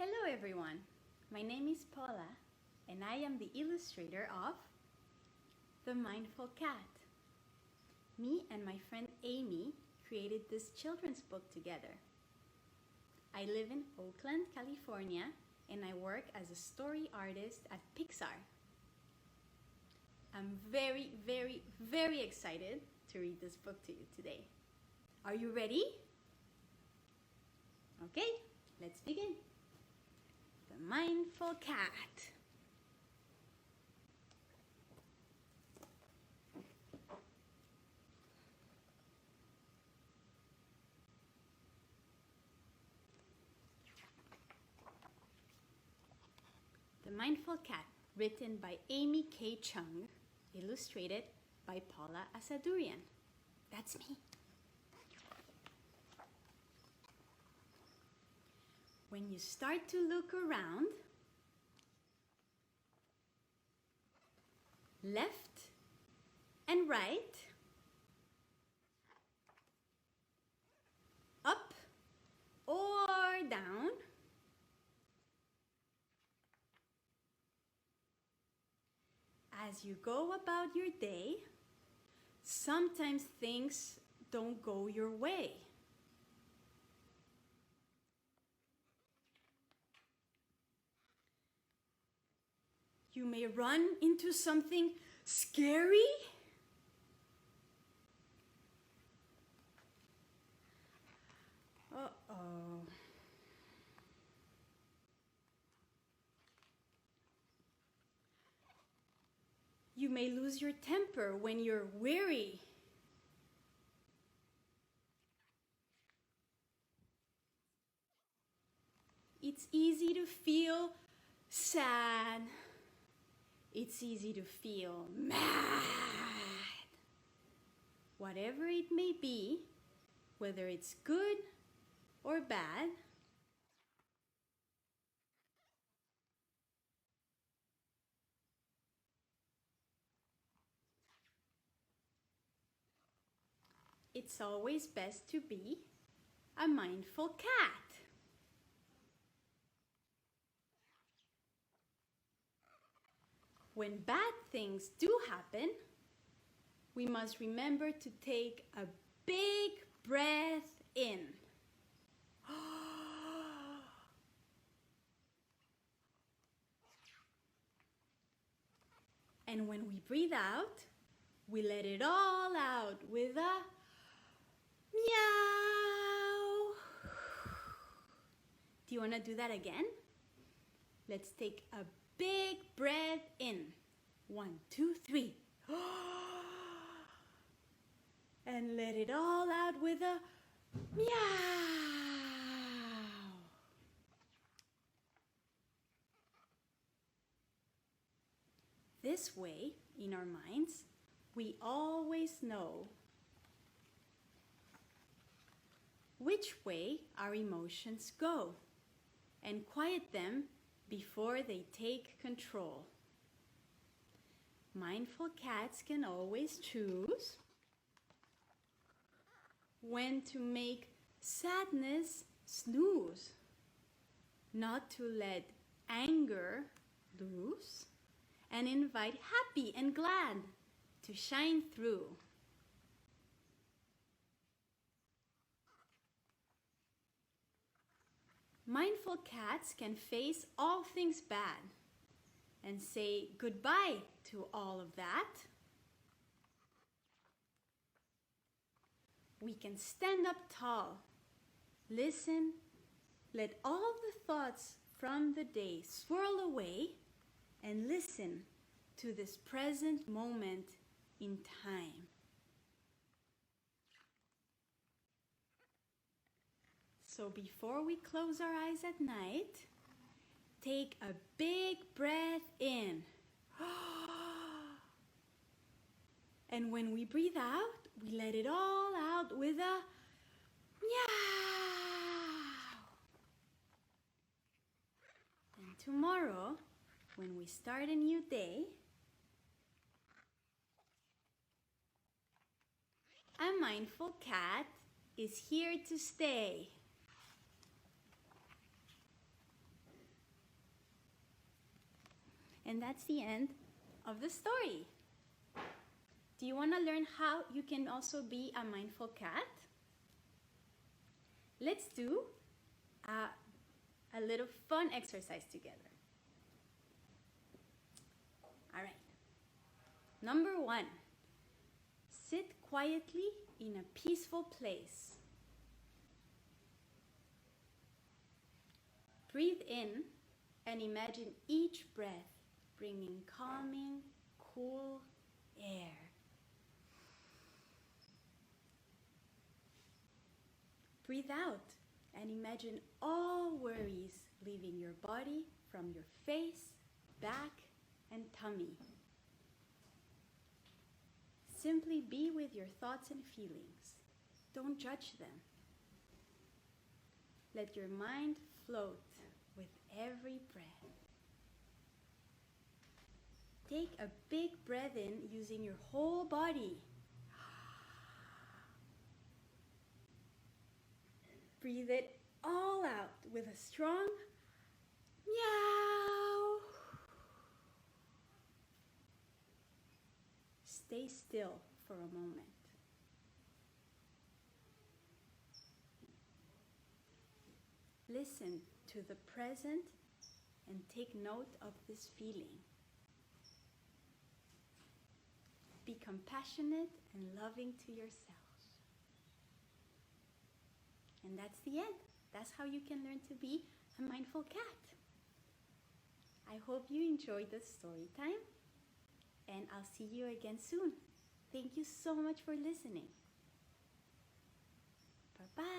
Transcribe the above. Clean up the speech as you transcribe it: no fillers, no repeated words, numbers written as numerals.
Hello everyone, my name is Paula and I am the illustrator of The Mindful Cat. Me and my friend Amy created this children's book together. I live in Oakland, California, and I work as a story artist at Pixar. I'm very excited to read this book to you today. Are you ready? Okay, let's begin. The Mindful Cat. The Mindful Cat, written by Amy K. Chung, illustrated by Paula Assadourian. That's me. When you start to look around, left and right, up or down, as you go about your day, sometimes things don't go your way. You may run into something scary. Uh-oh. You may lose your temper when you're weary. It's easy to feel sad. It's easy to feel mad. Whatever it may be, whether it's good or bad, it's always best to be a mindful cat. When bad things do happen, we must remember to take a big breath in. And when we breathe out, we let it all out with a meow. Do you want to do that again? Let's take a big breath in. 1, 2, 3. And let it all out with a meow. This way, in our minds, we always know which way our emotions go and quiet them before they take control. Mindful cats can always choose when to make sadness snooze, not to let anger loose, and invite happy and glad to shine through. Mindful cats can face all things bad and say goodbye to all of that. We can stand up tall, listen, let all the thoughts from the day swirl away, and listen to this present moment in time. So before we close our eyes at night, take a big breath in. And when we breathe out, we let it all out with a meow. And tomorrow, when we start a new day, a mindful cat is here to stay. And that's the end of the story. Do you want to learn how you can also be a mindful cat? Let's do a little fun exercise together. All right. Number 1, sit quietly in a peaceful place. Breathe in and imagine each breath bringing calming, cool air. Breathe out and imagine all worries leaving your body from your face, back, and tummy. Simply be with your thoughts and feelings. Don't judge them. Let your mind float with every breath. Take a big breath in using your whole body. Breathe it all out with a strong meow. Stay still for a moment. Listen to the present and take note of this feeling. Be compassionate and loving to yourself. And that's the end. That's how you can learn to be a mindful cat. I hope you enjoyed this story time, and I'll see you again soon. Thank you so much for listening. Bye-bye.